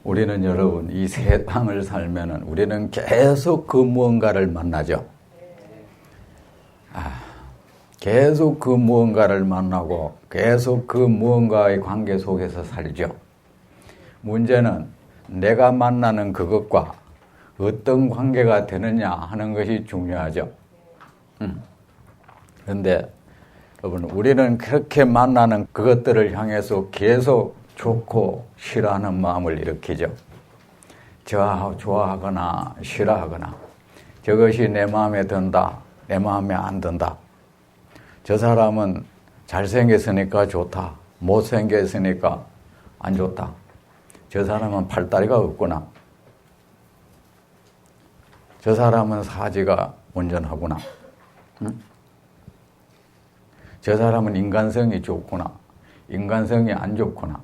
우리는 여러분 이 세상을 살면은 우리는 계속 그 무언가를 만나죠. 계속 그 무언가를 만나고 계속 그 무언가의 관계 속에서 살죠. 문제는 내가 만나는 그것과 어떤 관계가 되느냐 하는 것이 중요하죠. 그런데 여러분 우리는 그렇게 만나는 그것들을 향해서 계속 좋고 싫어하는 마음을 일으키죠. 좋아하거나 싫어하거나 저것이 내 마음에 든다, 내 마음에 안 든다. 저 사람은 잘생겼으니까 좋다, 못생겼으니까 안 좋다. 저 사람은 팔다리가 없구나. 저 사람은 사지가 온전하구나. 저 사람은 인간성이 좋구나. 인간성이 안 좋구나.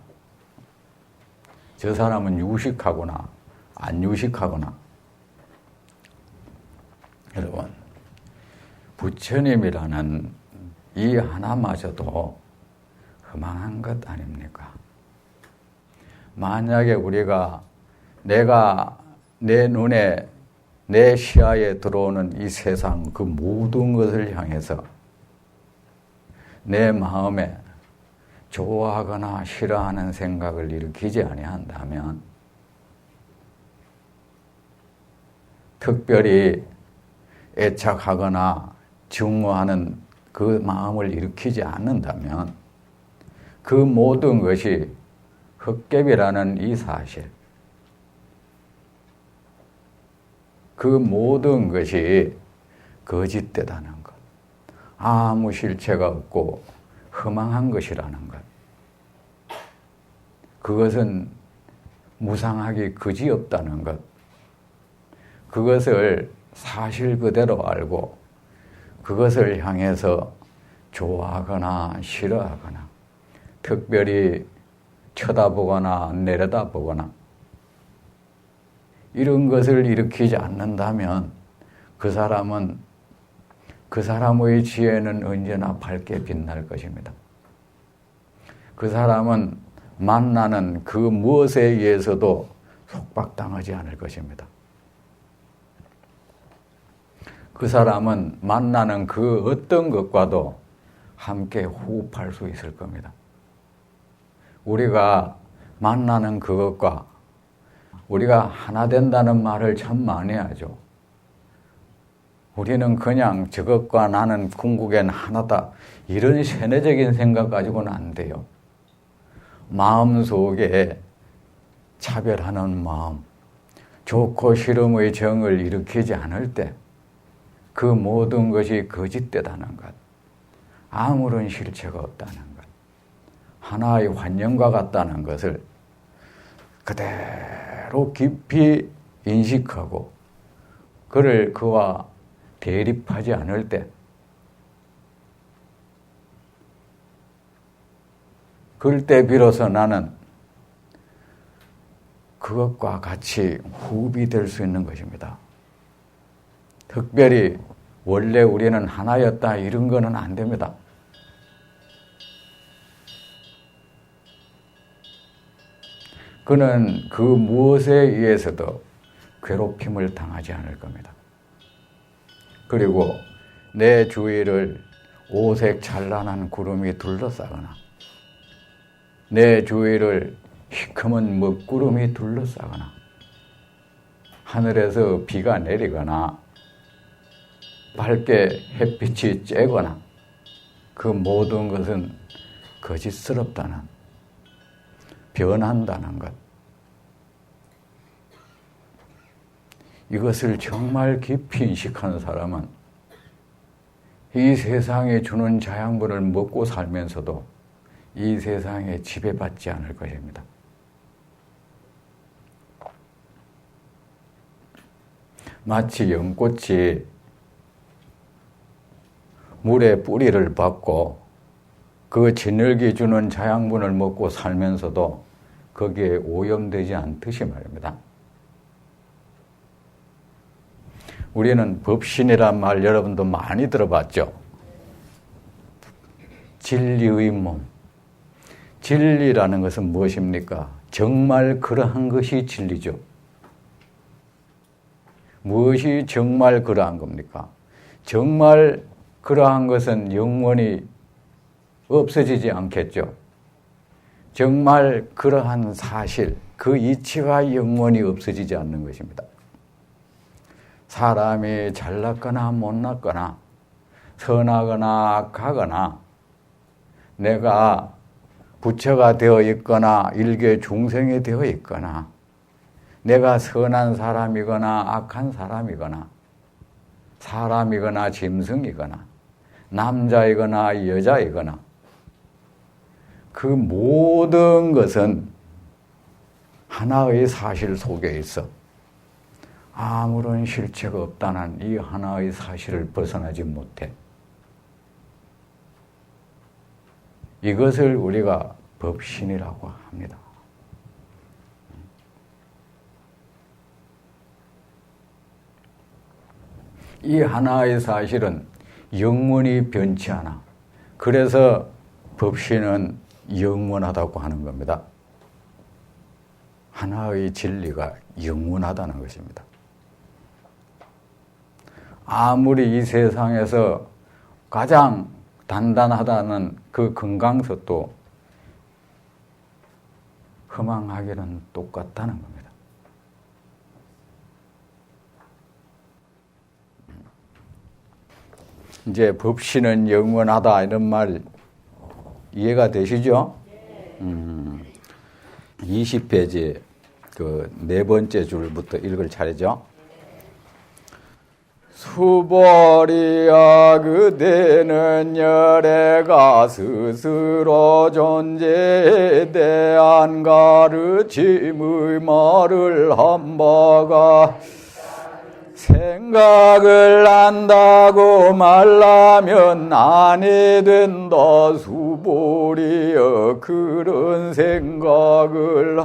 저 사람은 유식하구나. 안 유식하구나. 여러분, 부처님이라는 이 하나마저도 허망한 것 아닙니까? 만약에 우리가 내가 내 눈에 내 시야에 들어오는 이 세상 그 모든 것을 향해서 내 마음에 좋아하거나 싫어하는 생각을 일으키지 아니한다면 특별히 애착하거나 증오하는 그 마음을 일으키지 않는다면 그 모든 것이 헛개비라는 이 사실, 그 모든 것이 거짓되다는 것, 아무 실체가 없고 허망한 것이라는 것, 그것은 무상하기 그지없다는 것, 그것을 사실 그대로 알고 그것을 향해서 좋아하거나 싫어하거나 특별히 쳐다보거나 내려다보거나 이런 것을 일으키지 않는다면 그 사람은 그 사람의 지혜는 언제나 밝게 빛날 것입니다. 그 사람은 만나는 그 무엇에 의해서도 속박당하지 않을 것입니다. 그 사람은 만나는 그 어떤 것과도 함께 호흡할 수 있을 겁니다. 우리가 만나는 그것과 우리가 하나 된다는 말을 참 많이 하죠. 우리는 그냥 저것과 나는 궁극엔 하나다. 이런 세뇌적인 생각 가지고는 안 돼요. 마음속에 차별하는 마음, 좋고 싫음의 정을 일으키지 않을 때 그 모든 것이 거짓되다는 것, 아무런 실체가 없다는 것, 하나의 환영과 같다는 것을 그대로 깊이 인식하고 그를 그와 대립하지 않을 때 그럴 때 비로소 나는 그것과 같이 호흡이 될 수 있는 것입니다. 특별히 원래 우리는 하나였다 이런 거는 안 됩니다. 그는 그 무엇에 의해서도 괴롭힘을 당하지 않을 겁니다. 그리고 내 주위를 오색 찬란한 구름이 둘러싸거나 내 주위를 시커먼 먹구름이 둘러싸거나 하늘에서 비가 내리거나 밝게 햇빛이 쬐거나 그 모든 것은 거짓스럽다는, 변한다는 것. 이것을 정말 깊이 인식하는 사람은 이 세상에 주는 자양분을 먹고 살면서도 이 세상에 지배받지 않을 것입니다. 마치 연꽃이 물에 뿌리를 받고 그 진흙이 주는 자양분을 먹고 살면서도 거기에 오염되지 않듯이 말입니다. 우리는 법신이란 말 여러분도 많이 들어봤죠? 진리의 몸. 진리라는 것은 무엇입니까? 정말 그러한 것이 진리죠. 무엇이 정말 그러한 겁니까? 정말 그러한 것은 영원히 없어지지 않겠죠. 정말 그러한 사실, 그 이치가 영원히 없어지지 않는 것입니다. 사람이 잘났거나 못났거나 선하거나 악하거나 내가 부처가 되어 있거나 일개 중생이 되어 있거나 내가 선한 사람이거나 악한 사람이거나 사람이거나 짐승이거나 남자이거나 여자이거나 그 모든 것은 하나의 사실 속에 있어 아무런 실체가 없다는 이 하나의 사실을 벗어나지 못해. 이것을 우리가 법신이라고 합니다. 이 하나의 사실은 영원히 변치 않아. 그래서 법신은 영원하다고 하는 겁니다. 하나의 진리가 영원하다는 것입니다. 아무리 이 세상에서 가장 단단하다는 그 금강석도 허망하기는 똑같다는 겁니다. 이제 법신은 영원하다 이런 말 이해가 되시죠? 20페이지 그 네 번째 줄부터 읽을 차례죠. 수보리야 그대는 열애가 스스로 존재에 대한 가르침의 말을 한 바가 생각을 한다고 말하면 아니 된다. 수보리여 그런 생각을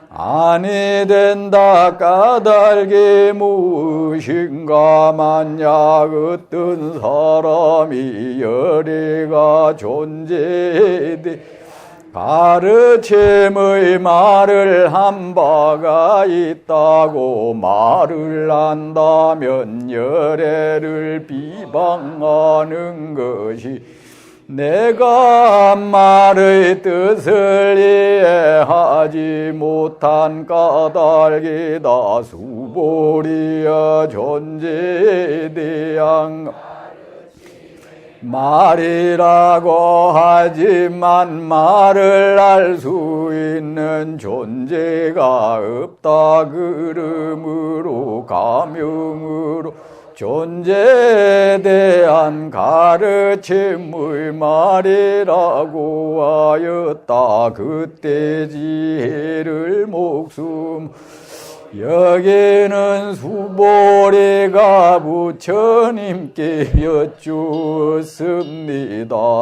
아니 된다. 까닭이 무엇인가. 만약 어떤 사람이 열애가 존재해 가르침의 말을 한 바가 있다고 말을 한다면 열애를 비방하는 것이 내가 말의 뜻을 이해하지 못한 까닭이다. 수보리여 존재에 대한 말이라고 하지만 말을 할 수 있는 존재가 없다. 그러므로 가명으로 존재에 대한 가르침의 말이라고 하였다. 그때 지혜를 목숨 여기는 수보리가 부처님께 여쭈었습니다.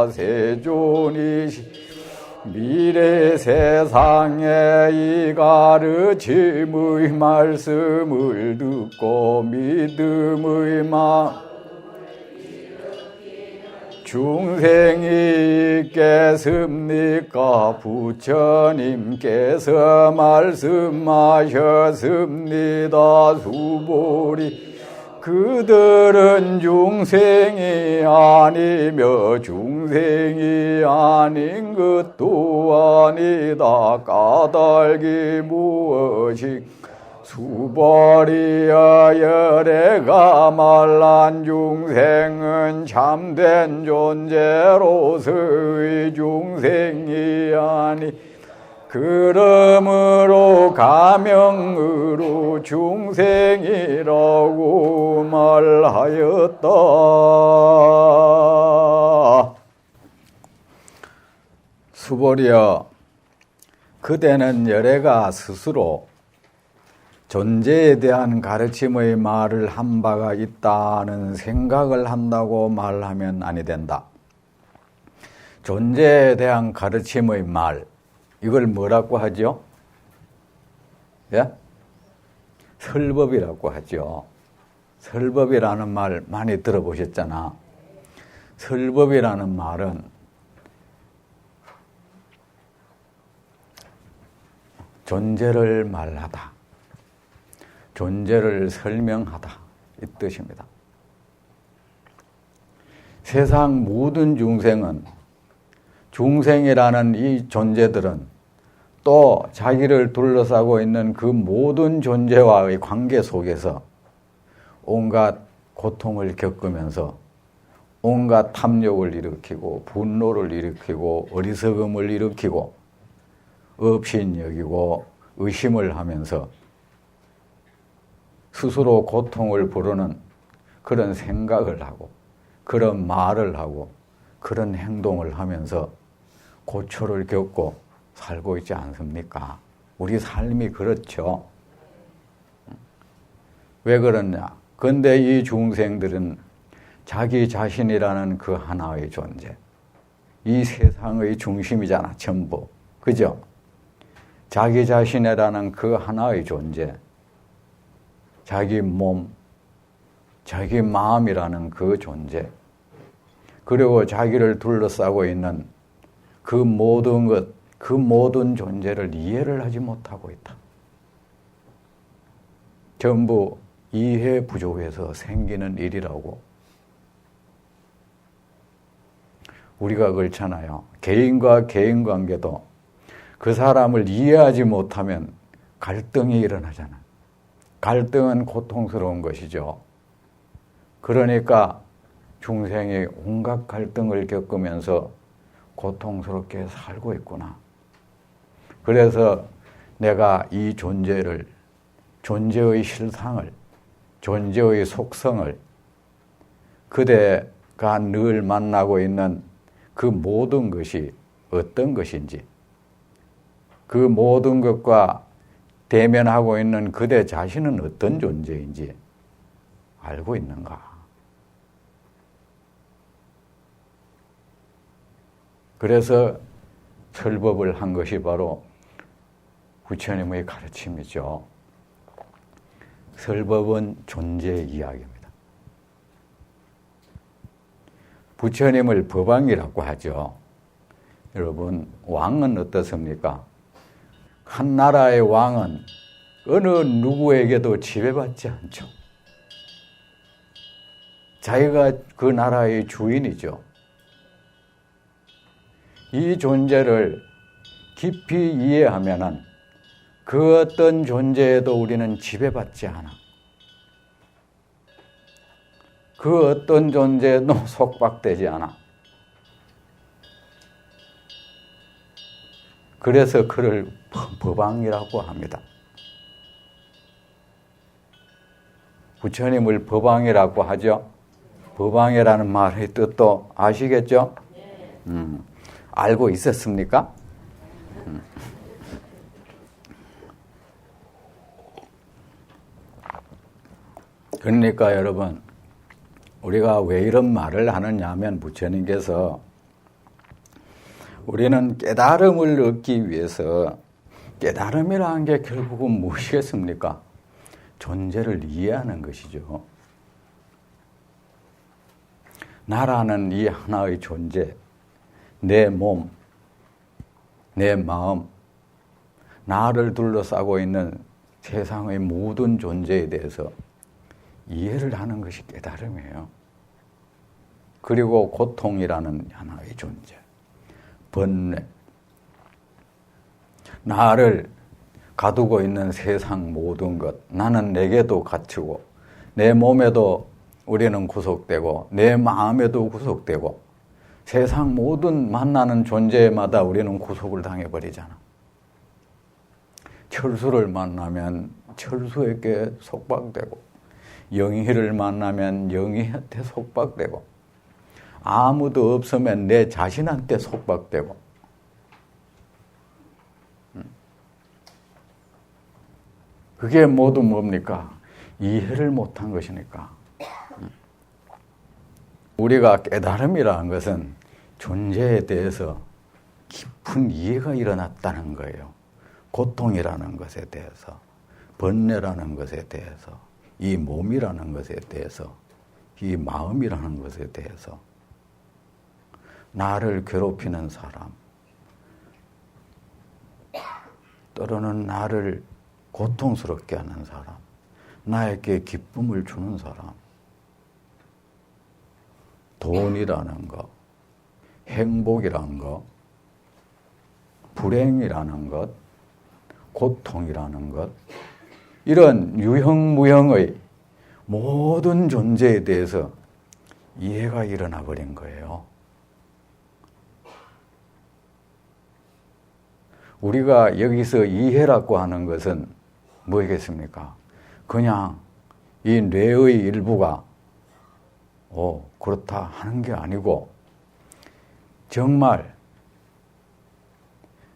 세존이시 미래 세상에 이 가르침의 말씀을 듣고 믿음의 마음 중생이 있겠습니까? 부처님께서 말씀하셨습니다. 수보리 그들은 중생이 아니며 중생이 아닌 것도 아니다. 까닭이 무엇이 수보리여 열애가 말한 중생은 참된 존재로서의 중생이 아니 그러므로 가명으로 중생이라고 말하였다. 수보리여 그대는 열애가 스스로 존재에 대한 가르침의 말을 한 바가 있다는 생각을 한다고 말하면 아니 된다. 존재에 대한 가르침의 말, 이걸 뭐라고 하죠? 예? 설법이라고 하죠. 설법이라는 말 많이 들어보셨잖아. 설법이라는 말은 존재를 말하다, 존재를 설명하다 이 뜻입니다. 세상 모든 중생이라는 이 존재들은 또 자기를 둘러싸고 있는 그 모든 존재와의 관계 속에서 온갖 고통을 겪으면서 온갖 탐욕을 일으키고 분노를 일으키고 어리석음을 일으키고 업신여기고 의심을 하면서 스스로 고통을 부르는 그런 생각을 하고 그런 말을 하고 그런 행동을 하면서 고초를 겪고 살고 있지 않습니까? 우리 삶이 그렇죠. 왜 그러냐? 근데 이 중생들은 자기 자신이라는 그 하나의 존재, 이 세상의 중심이잖아, 전부. 그죠? 자기 자신이라는 그 하나의 존재, 자기 몸, 자기 마음이라는 그 존재, 그리고 자기를 둘러싸고 있는 그 모든 것, 그 모든 존재를 이해를 하지 못하고 있다. 전부 이해 부족에서 생기는 일이라고. 우리가 그렇잖아요. 개인과 개인 관계도 그 사람을 이해하지 못하면 갈등이 일어나잖아. 갈등은 고통스러운 것이죠. 그러니까 중생이 온갖 갈등을 겪으면서 고통스럽게 살고 있구나. 그래서 내가 이 존재를, 존재의 실상을, 존재의 속성을, 그대가 늘 만나고 있는 그 모든 것이 어떤 것인지, 그 모든 것과 대면하고 있는 그대 자신은 어떤 존재인지 알고 있는가? 그래서 설법을 한 것이 바로 부처님의 가르침이죠. 설법은 존재 이야기입니다. 부처님을 법왕이라고 하죠. 여러분, 왕은 어떻습니까? 한 나라의 왕은 어느 누구에게도 지배받지 않죠. 자기가 그 나라의 주인이죠. 이 존재를 깊이 이해하면은 그 어떤 존재에도 우리는 지배받지 않아. 그 어떤 존재에도 속박되지 않아. 그래서 그를 법왕이라고 합니다. 부처님을 법왕이라고 하죠. 법왕이라는 말의 뜻도 아시겠죠? 알고 있었습니까? 그러니까 여러분, 우리가 왜 이런 말을 하느냐 하면 부처님께서 우리는 깨달음을 얻기 위해서, 깨달음이라는 게 결국은 무엇이겠습니까? 존재를 이해하는 것이죠. 나라는 이 하나의 존재, 내 몸, 내 마음, 나를 둘러싸고 있는 세상의 모든 존재에 대해서 이해를 하는 것이 깨달음이에요. 그리고 고통이라는 하나의 존재, 번뇌, 나를 가두고 있는 세상 모든 것, 나는 내게도 갇히고 내 몸에도 우리는 구속되고 내 마음에도 구속되고 세상 모든 만나는 존재마다 우리는 구속을 당해버리잖아. 철수를 만나면 철수에게 속박되고, 영희를 만나면 영희한테 속박되고, 아무도 없으면 내 자신한테 속박되고. 그게 모두 뭡니까? 이해를 못한 것이니까. 우리가 깨달음이라는 것은 존재에 대해서 깊은 이해가 일어났다는 거예요. 고통이라는 것에 대해서, 번뇌라는 것에 대해서, 이 몸이라는 것에 대해서, 이 마음이라는 것에 대해서, 나를 괴롭히는 사람, 때로는 나를 고통스럽게 하는 사람, 나에게 기쁨을 주는 사람, 돈이라는 것, 행복이라는 것, 불행이라는 것, 고통이라는 것, 이런 유형무형의 모든 존재에 대해서 이해가 일어나 버린 거예요. 우리가 여기서 이해라고 하는 것은 뭐겠습니까? 그냥 이 뇌의 일부가 그렇다 하는 게 아니고 정말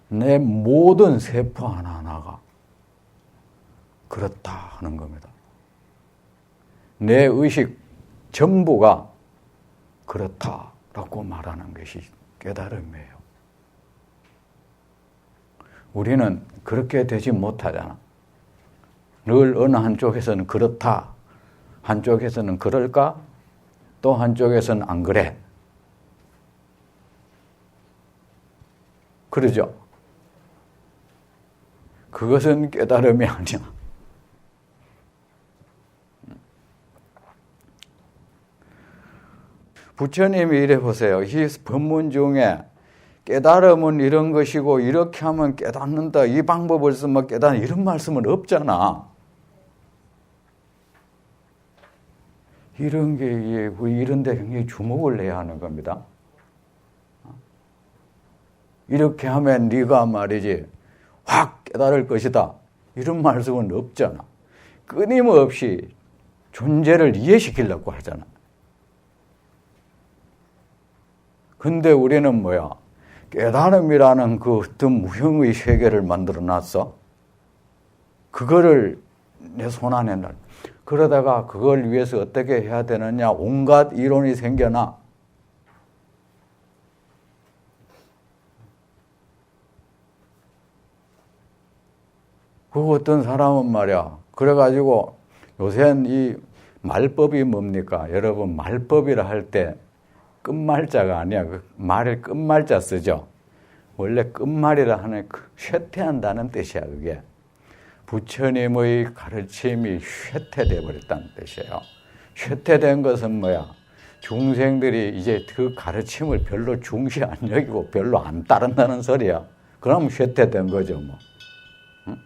내 모든 세포 하나하나가 그렇다 하는 겁니다. 내 의식 전부가 그렇다라고 말하는 것이 깨달음이에요. 우리는 그렇게 되지 못하잖아. 늘 어느 한쪽에서는 그렇다, 한쪽에서는 그럴까, 또 한쪽에서는 안 그래. 그러죠? 그것은 깨달음이 아니야. 부처님이 이래 보세요. 이 법문 중에 깨달음은 이런 것이고 이렇게 하면 깨닫는다, 이 방법을 쓰면 깨닫는다, 이런 말씀은 없잖아. 이런 게 이런 데 굉장히 주목을 해야 하는 겁니다. 이렇게 하면 네가 말이지 확 깨달을 것이다, 이런 말씀은 없잖아. 끊임없이 존재를 이해시키려고 하잖아. 근데 우리는 뭐야? 깨달음이라는 그 어떤 무형의 세계를 만들어 놨어. 그거를 내 손 안에 놔. 그러다가 그걸 위해서 어떻게 해야 되느냐, 온갖 이론이 생겨나. 그 어떤 사람은 말이야, 그래가지고 요새는 이 말법이 뭡니까? 여러분, 말법이라 할 때 끝말자가 아니야. 그 말을 끝말자 쓰죠. 원래 끝말이라 하는 쇠퇴한다는 뜻이야, 그게. 부처님의 가르침이 쇠퇴돼 버렸다는 뜻이에요. 쇠퇴된 것은 뭐야? 중생들이 이제 그 가르침을 별로 중시 안 여기고 별로 안 따른다는 소리야. 그럼 쇠퇴된 거죠, 뭐. 응?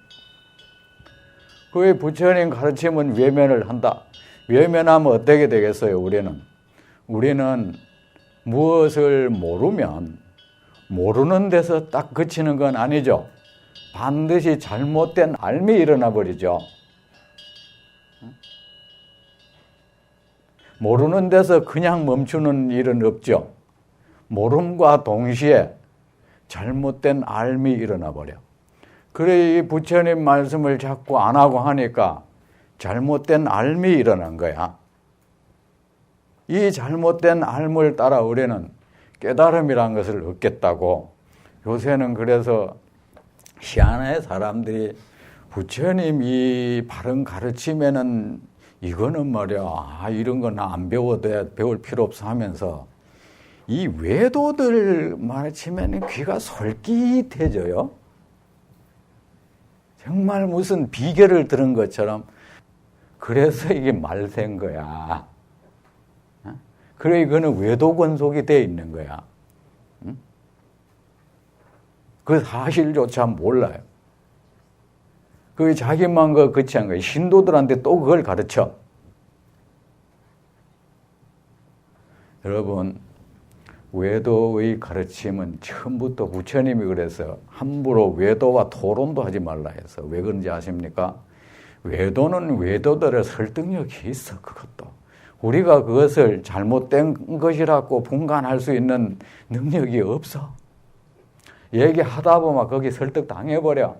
그 부처님 가르침은 외면을 한다. 외면하면 어떻게 되겠어요, 우리는 무엇을 모르면 모르는 데서 딱 그치는 건 아니죠. 반드시 잘못된 알미 일어나 버리죠. 모르는 데서 그냥 멈추는 일은 없죠. 모름과 동시에 잘못된 알미 일어나 버려. 그래, 이 부처님 말씀을 자꾸 안 하고 하니까 잘못된 알미 일어난 거야. 이 잘못된 알을 따라 우리는 깨달음이라는 것을 얻겠다고. 요새는 그래서 희한해, 사람들이 부처님 이 바른 가르침에는 이거는 말이야, 이런 거 나 안 배워도 배울 필요 없어 하면서 이 외도들 가르침에는 귀가 솔깃해져요. 정말 무슨 비결을 들은 것처럼. 그래서 이게 말된 거야. 그래, 이거는 외도 권속이 되어 있는 거야. 그 사실조차 몰라요. 그 자기만 그 거치한 거예요. 신도들한테 또 그걸 가르쳐. 여러분, 외도의 가르침은 처음부터 부처님이 그래서 함부로 외도와 토론도 하지 말라 해서. 왜 그런지 아십니까? 외도는 외도들의 설득력이 있어, 그것도. 우리가 그것을 잘못된 것이라고 분간할 수 있는 능력이 없어. 얘기하다 보면 거기 설득당해버려.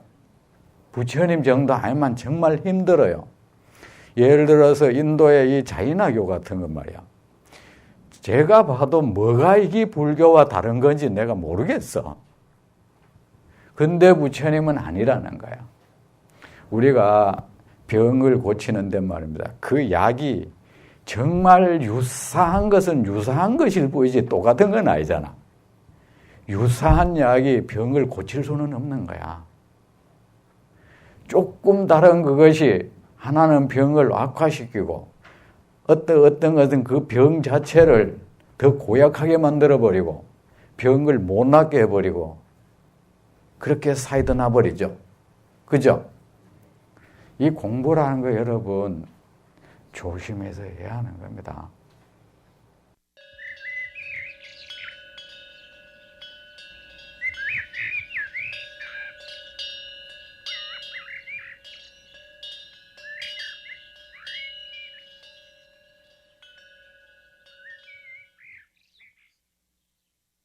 부처님 정도 아니면 정말 힘들어요. 예를 들어서 인도의 이 자이나교 같은 건 말이야. 제가 봐도 뭐가 이게 불교와 다른 건지 내가 모르겠어. 근데 부처님은 아니라는 거야. 우리가 병을 고치는 데 말입니다. 그 약이 정말 유사한 것은 유사한 것일 뿐이지 똑같은 건 아니잖아. 유사한 약이 병을 고칠 수는 없는 거야. 조금 다른 그것이 하나는 병을 악화시키고 어떤 그 병 자체를 더 고약하게 만들어버리고 병을 못 낫게 해버리고 그렇게 사이드 나버리죠. 그죠? 이 공부라는 거 여러분 조심해서 해야 하는 겁니다.